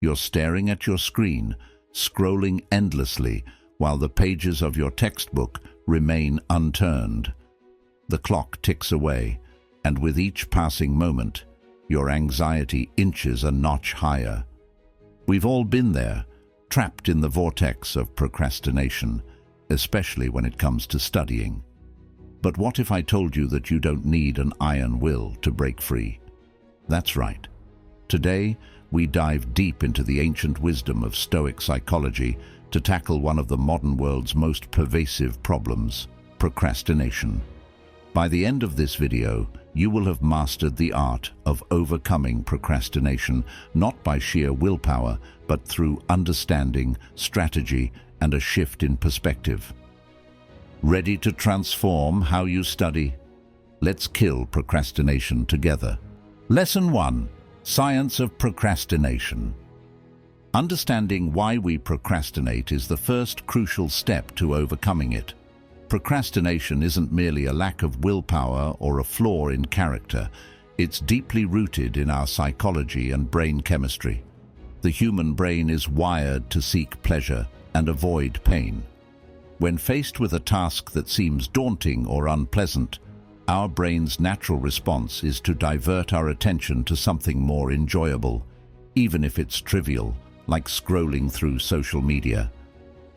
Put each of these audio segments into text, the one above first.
You're staring at your screen, scrolling endlessly, while the pages of your textbook remain unturned. The clock ticks away, and with each passing moment, your anxiety inches a notch higher. We've all been there, trapped in the vortex of procrastination, especially when it comes to studying. But what if I told you that you don't need an iron will to break free? That's right. Today, we dive deep into the ancient wisdom of Stoic psychology to tackle one of the modern world's most pervasive problems, procrastination. By the end of this video, you will have mastered the art of overcoming procrastination, not by sheer willpower, but through understanding, strategy, and a shift in perspective. Ready to transform how you study? Let's kill procrastination together. Lesson 1. Science of procrastination. Understanding why we procrastinate is the first crucial step to overcoming it. Procrastination isn't merely a lack of willpower or a flaw in character. It's deeply rooted in our psychology and brain chemistry. The human brain is wired to seek pleasure and avoid pain. When faced with a task that seems daunting or unpleasant, our brain's natural response is to divert our attention to something more enjoyable, even if it's trivial, like scrolling through social media.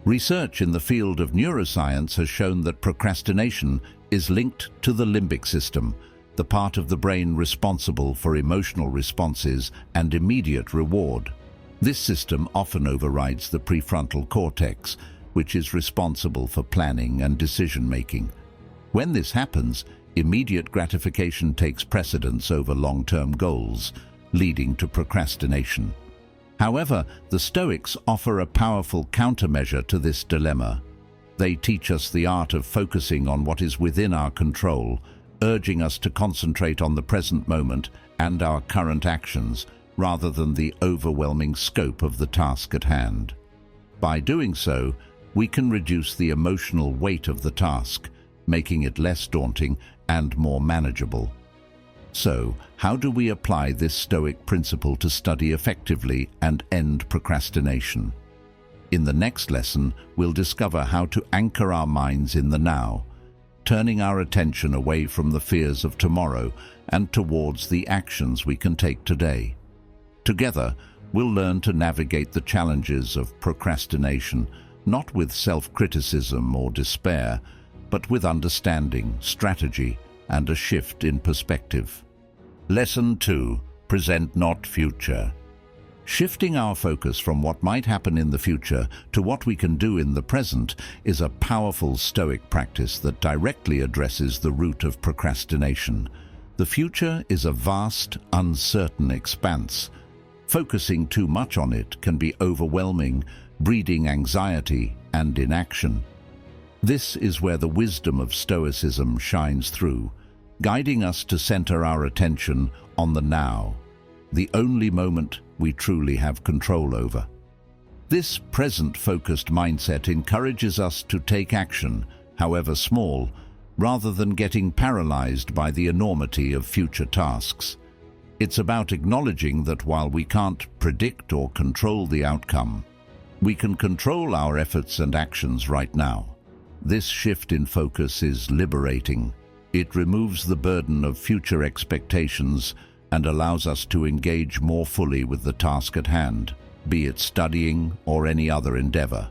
Research in the field of neuroscience has shown that procrastination is linked to the limbic system, the part of the brain responsible for emotional responses and immediate reward. This system often overrides the prefrontal cortex, which is responsible for planning and decision-making. When this happens, immediate gratification takes precedence over long-term goals, leading to procrastination. However, the Stoics offer a powerful countermeasure to this dilemma. They teach us the art of focusing on what is within our control, urging us to concentrate on the present moment and our current actions, rather than the overwhelming scope of the task at hand. By doing so, we can reduce the emotional weight of the task, making it less daunting and more manageable. So, how do we apply this Stoic principle to study effectively and end procrastination? In the next lesson, we'll discover how to anchor our minds in the now, turning our attention away from the fears of tomorrow and towards the actions we can take today. Together, we'll learn to navigate the challenges of procrastination, not with self-criticism or despair, but with understanding, strategy, and a shift in perspective. Lesson 2. Present, not future. Shifting our focus from what might happen in the future to what we can do in the present is a powerful Stoic practice that directly addresses the root of procrastination. The future is a vast, uncertain expanse. Focusing too much on it can be overwhelming, breeding anxiety and inaction. This is where the wisdom of Stoicism shines through, guiding us to center our attention on the now, the only moment we truly have control over. This present-focused mindset encourages us to take action, however small, rather than getting paralyzed by the enormity of future tasks. It's about acknowledging that while we can't predict or control the outcome, we can control our efforts and actions right now. This shift in focus is liberating. It removes the burden of future expectations and allows us to engage more fully with the task at hand, be it studying or any other endeavor.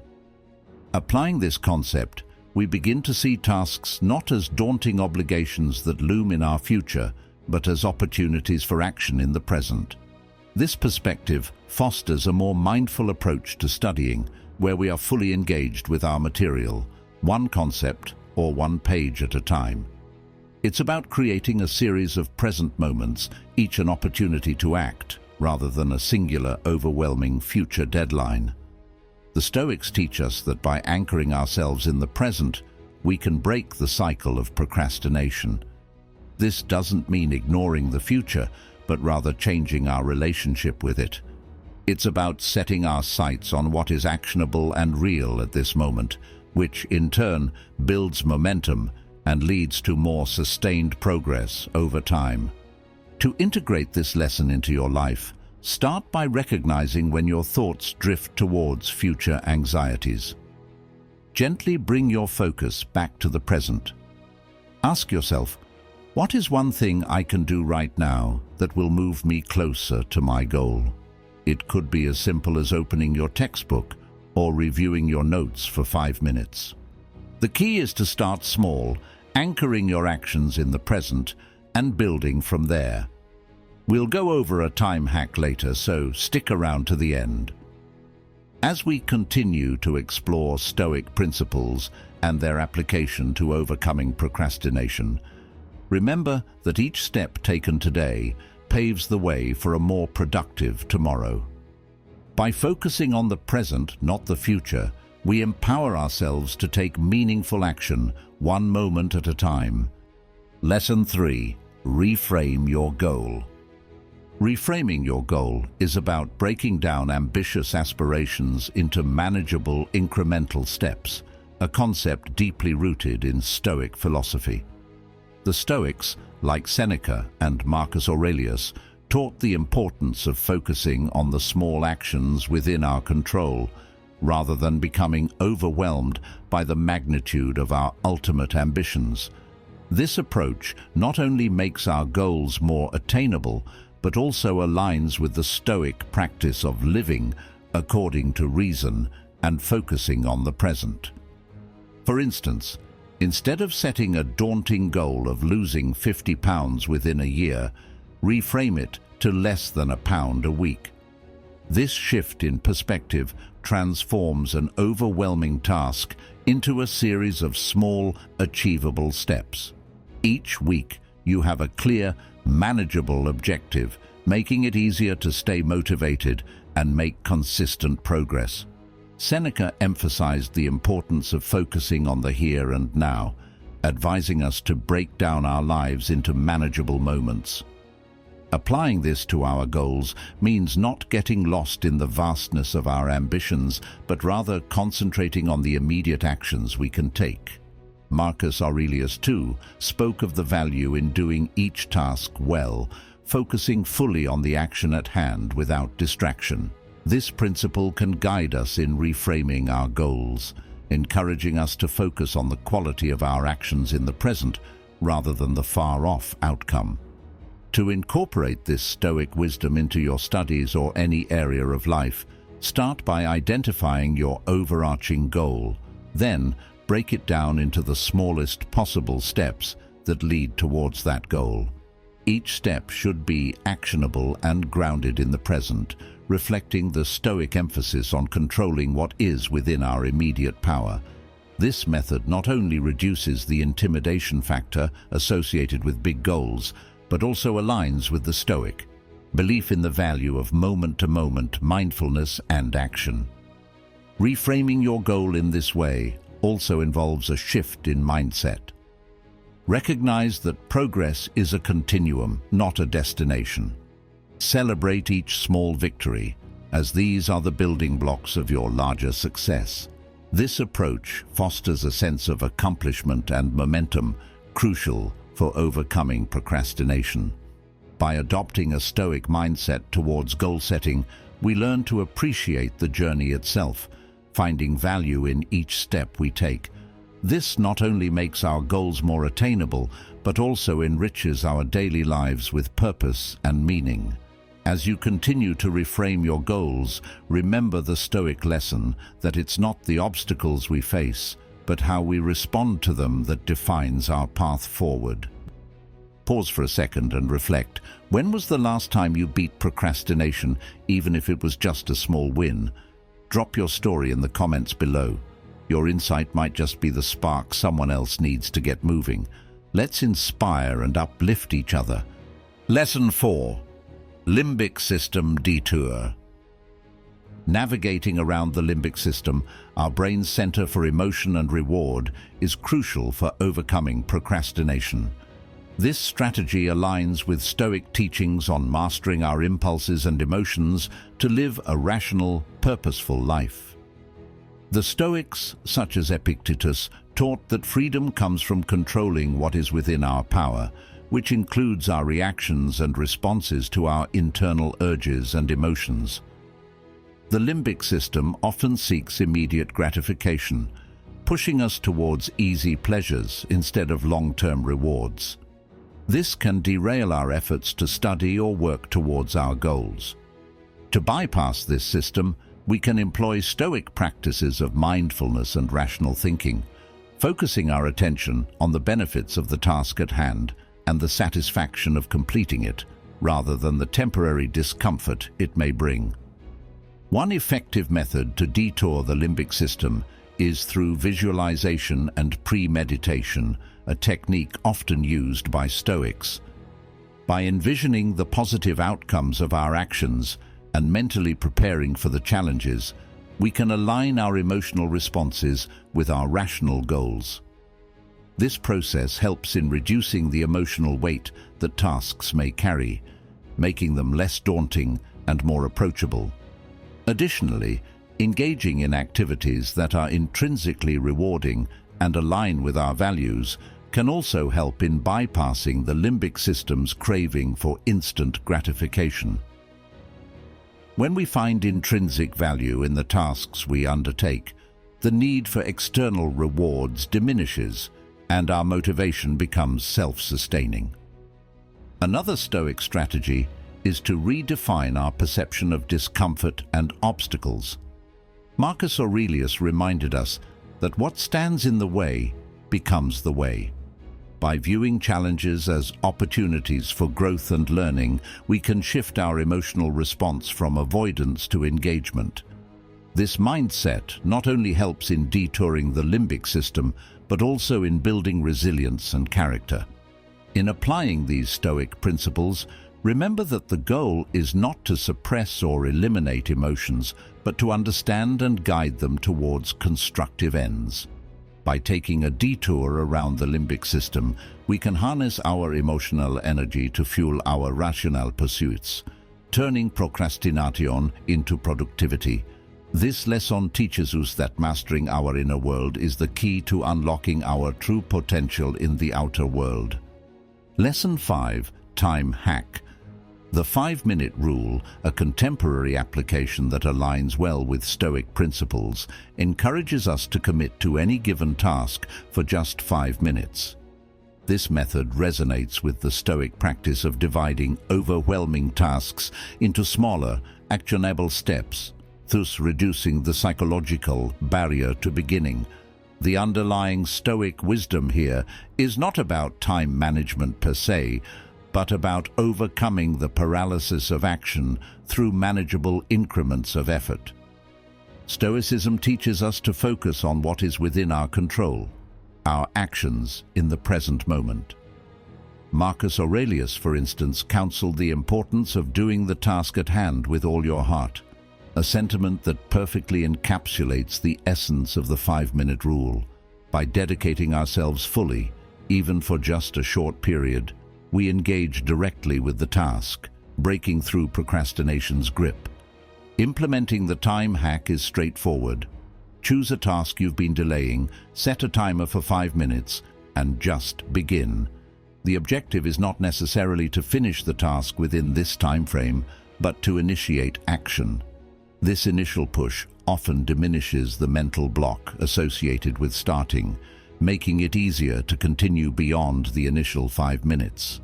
Applying this concept, we begin to see tasks not as daunting obligations that loom in our future, but as opportunities for action in the present. This perspective fosters a more mindful approach to studying, where we are fully engaged with our material, one concept or one page at a time. It's about creating a series of present moments, each an opportunity to act, rather than a singular, overwhelming future deadline. The Stoics teach us that by anchoring ourselves in the present, we can break the cycle of procrastination. This doesn't mean ignoring the future, but rather changing our relationship with it. It's about setting our sights on what is actionable and real at this moment, which in turn builds momentum and leads to more sustained progress over time. To integrate this lesson into your life, Start by recognizing when your thoughts drift towards future anxieties. Gently bring your focus back to the present. Ask yourself, what is one thing I can do right now that will move me closer to my goal? It could be as simple as opening your textbook or reviewing your notes for 5 minutes. The key is to start small, anchoring your actions in the present and building from there. We'll go over a time hack later, so stick around to the end. As we continue to explore Stoic principles and their application to overcoming procrastination, remember that each step taken today paves the way for a more productive tomorrow. By focusing on the present, not the future, we empower ourselves to take meaningful action, one moment at a time. Lesson 3. Reframe your goal. Reframing your goal is about breaking down ambitious aspirations into manageable, incremental steps, a concept deeply rooted in Stoic philosophy. The Stoics, like Seneca and Marcus Aurelius, taught the importance of focusing on the small actions within our control, rather than becoming overwhelmed by the magnitude of our ultimate ambitions. This approach not only makes our goals more attainable, but also aligns with the Stoic practice of living according to reason and focusing on the present. For instance, instead of setting a daunting goal of losing 50 pounds within a year, reframe it to less than £1 a week. This shift in perspective transforms an overwhelming task into a series of small, achievable steps. Each week, you have a clear, manageable objective, making it easier to stay motivated and make consistent progress. Seneca emphasized the importance of focusing on the here and now, advising us to break down our lives into manageable moments. Applying this to our goals means not getting lost in the vastness of our ambitions, but rather concentrating on the immediate actions we can take. Marcus Aurelius, too, spoke of the value in doing each task well, focusing fully on the action at hand without distraction. This principle can guide us in reframing our goals, encouraging us to focus on the quality of our actions in the present rather than the far-off outcome. To incorporate this Stoic wisdom into your studies or any area of life, start by identifying your overarching goal. Then, break it down into the smallest possible steps that lead towards that goal. Each step should be actionable and grounded in the present, reflecting the Stoic emphasis on controlling what is within our immediate power. This method not only reduces the intimidation factor associated with big goals, but also aligns with the Stoic belief in the value of moment-to-moment mindfulness and action. Reframing your goal in this way also involves a shift in mindset. Recognize that progress is a continuum, not a destination. Celebrate each small victory, as these are the building blocks of your larger success. This approach fosters a sense of accomplishment and momentum, crucial for overcoming procrastination. By adopting a Stoic mindset towards goal setting, we learn to appreciate the journey itself, finding value in each step we take. This not only makes our goals more attainable, but also enriches our daily lives with purpose and meaning. As you continue to reframe your goals, remember the Stoic lesson that it's not the obstacles we face, but how we respond to them that defines our path forward. Pause for a second and reflect. When was the last time you beat procrastination, even if it was just a small win? Drop your story in the comments below. Your insight might just be the spark someone else needs to get moving. Let's inspire and uplift each other. Lesson 4. Limbic System Detour. Navigating around the limbic system, our brain's center for emotion and reward, is crucial for overcoming procrastination. This strategy aligns with Stoic teachings on mastering our impulses and emotions to live a rational, purposeful life. The Stoics, such as Epictetus, taught that freedom comes from controlling what is within our power, which includes our reactions and responses to our internal urges and emotions. The limbic system often seeks immediate gratification, pushing us towards easy pleasures instead of long-term rewards. This can derail our efforts to study or work towards our goals. To bypass this system, we can employ Stoic practices of mindfulness and rational thinking, focusing our attention on the benefits of the task at hand and the satisfaction of completing it, rather than the temporary discomfort it may bring. One effective method to detour the limbic system is through visualization and premeditation, a technique often used by Stoics. By envisioning the positive outcomes of our actions and mentally preparing for the challenges, we can align our emotional responses with our rational goals. This process helps in reducing the emotional weight that tasks may carry, making them less daunting and more approachable. Additionally, engaging in activities that are intrinsically rewarding and align with our values can also help in bypassing the limbic system's craving for instant gratification. When we find intrinsic value in the tasks we undertake, the need for external rewards diminishes and our motivation becomes self-sustaining. Another Stoic strategy is to redefine our perception of discomfort and obstacles. Marcus Aurelius reminded us that what stands in the way becomes the way. By viewing challenges as opportunities for growth and learning, we can shift our emotional response from avoidance to engagement. This mindset not only helps in detouring the limbic system, but also in building resilience and character. In applying these Stoic principles, remember that the goal is not to suppress or eliminate emotions, but to understand and guide them towards constructive ends. By taking a detour around the limbic system, we can harness our emotional energy to fuel our rational pursuits, turning procrastination into productivity. This lesson teaches us that mastering our inner world is the key to unlocking our true potential in the outer world. Lesson 5. Time Hack. The 5-minute rule, a contemporary application that aligns well with Stoic principles, encourages us to commit to any given task for just 5 minutes. This method resonates with the Stoic practice of dividing overwhelming tasks into smaller, actionable steps, thus reducing the psychological barrier to beginning. The underlying Stoic wisdom here is not about time management per se, but about overcoming the paralysis of action through manageable increments of effort. Stoicism teaches us to focus on what is within our control, our actions in the present moment. Marcus Aurelius, for instance, counseled the importance of doing the task at hand with all your heart, a sentiment that perfectly encapsulates the essence of the 5-minute rule. By dedicating ourselves fully, even for just a short period, we engage directly with the task, breaking through procrastination's grip. Implementing the time hack is straightforward. Choose a task you've been delaying, set a timer for 5 minutes, and just begin. The objective is not necessarily to finish the task within this time frame, but to initiate action. This initial push often diminishes the mental block associated with starting, making it easier to continue beyond the initial 5 minutes.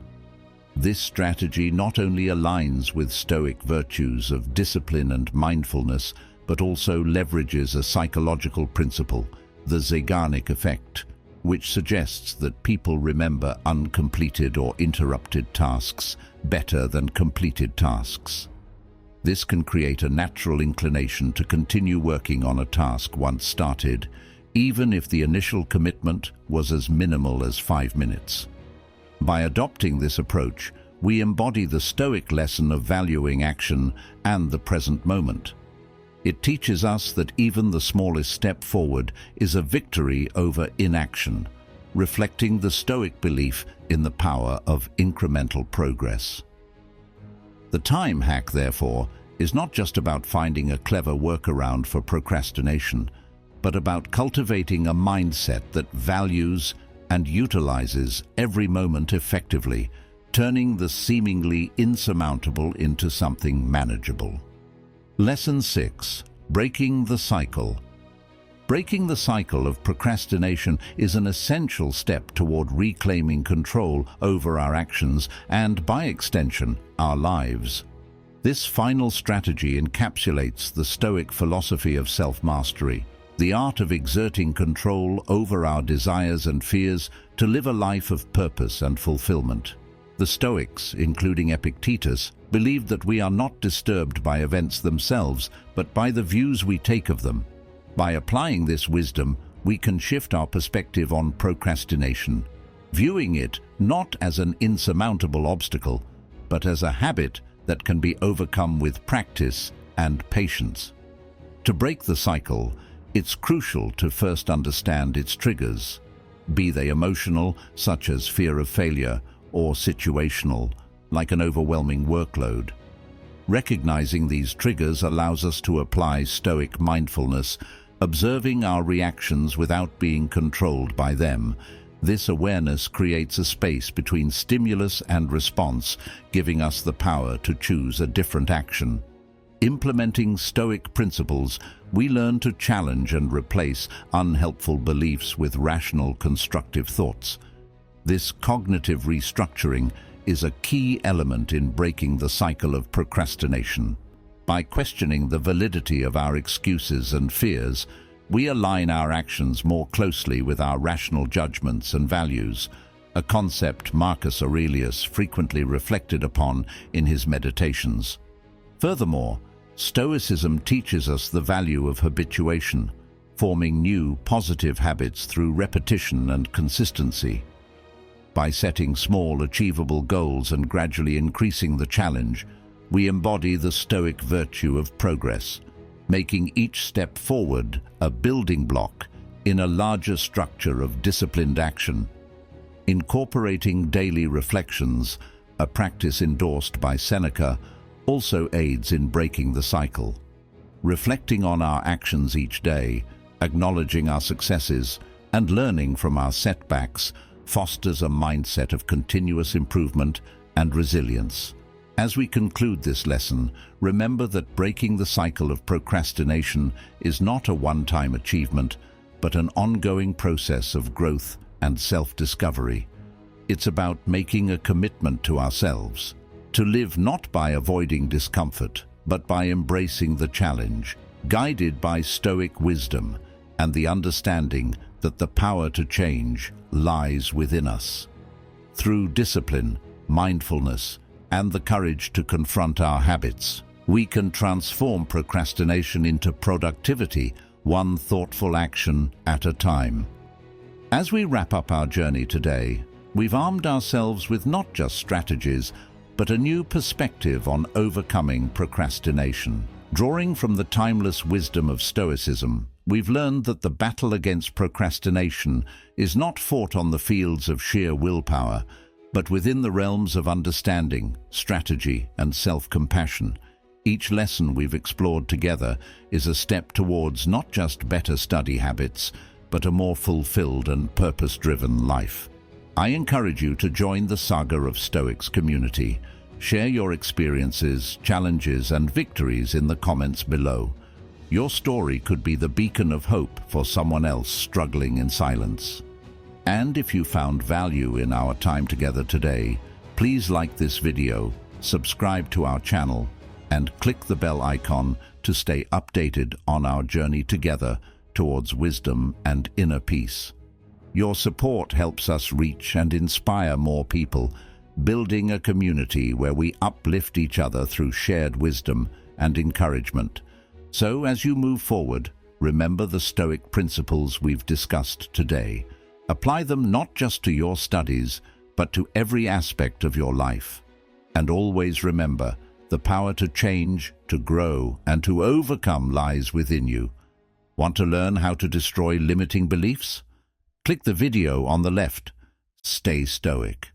This strategy not only aligns with Stoic virtues of discipline and mindfulness, but also leverages a psychological principle, the Zeigarnik effect, which suggests that people remember uncompleted or interrupted tasks better than completed tasks. This can create a natural inclination to continue working on a task once started, even if the initial commitment was as minimal as 5 minutes. By adopting this approach, we embody the Stoic lesson of valuing action and the present moment. It teaches us that even the smallest step forward is a victory over inaction, reflecting the Stoic belief in the power of incremental progress. The time hack, therefore, is not just about finding a clever workaround for procrastination, but about cultivating a mindset that values and utilizes every moment effectively, turning the seemingly insurmountable into something manageable. Lesson 6. Breaking the cycle. Breaking the cycle of procrastination is an essential step toward reclaiming control over our actions and, by extension, our lives. This final strategy encapsulates the Stoic philosophy of self-mastery, the art of exerting control over our desires and fears to live a life of purpose and fulfillment. The Stoics, including Epictetus, believed that we are not disturbed by events themselves, but by the views we take of them. By applying this wisdom, we can shift our perspective on procrastination, viewing it not as an insurmountable obstacle, but as a habit that can be overcome with practice and patience. To break the cycle, it's crucial to first understand its triggers, be they emotional, such as fear of failure, or situational, like an overwhelming workload. Recognizing these triggers allows us to apply Stoic mindfulness, observing our reactions without being controlled by them. This awareness creates a space between stimulus and response, giving us the power to choose a different action. Implementing Stoic principles, we learn to challenge and replace unhelpful beliefs with rational, constructive thoughts. This cognitive restructuring is a key element in breaking the cycle of procrastination. By questioning the validity of our excuses and fears, we align our actions more closely with our rational judgments and values, a concept Marcus Aurelius frequently reflected upon in his meditations. Furthermore, Stoicism teaches us the value of habituation, forming new, positive habits through repetition and consistency. By setting small, achievable goals and gradually increasing the challenge, we embody the Stoic virtue of progress, making each step forward a building block in a larger structure of disciplined action. Incorporating daily reflections, a practice endorsed by Seneca, also aids in breaking the cycle. Reflecting on our actions each day, acknowledging our successes, and learning from our setbacks fosters a mindset of continuous improvement and resilience. As we conclude this lesson, remember that breaking the cycle of procrastination is not a one-time achievement, but an ongoing process of growth and self-discovery. It's about making a commitment to ourselves, to live not by avoiding discomfort, but by embracing the challenge, guided by Stoic wisdom and the understanding that the power to change lies within us. Through discipline, mindfulness, and the courage to confront our habits, we can transform procrastination into productivity, one thoughtful action at a time. As we wrap up our journey today, we've armed ourselves with not just strategies, but a new perspective on overcoming procrastination. Drawing from the timeless wisdom of Stoicism, we've learned that the battle against procrastination is not fought on the fields of sheer willpower, but within the realms of understanding, strategy, and self-compassion. Each lesson we've explored together is a step towards not just better study habits, but a more fulfilled and purpose-driven life. I encourage you to join the Saga of Stoics community. Share your experiences, challenges, and victories in the comments below. Your story could be the beacon of hope for someone else struggling in silence. And if you found value in our time together today, please like this video, subscribe to our channel, and click the bell icon to stay updated on our journey together towards wisdom and inner peace. Your support helps us reach and inspire more people, building a community where we uplift each other through shared wisdom and encouragement. So, as you move forward, remember the Stoic principles we've discussed today. Apply them not just to your studies, but to every aspect of your life. And always remember, the power to change, to grow, and to overcome lies within you. Want to learn how to destroy limiting beliefs? Click the video on the left. Stay stoic.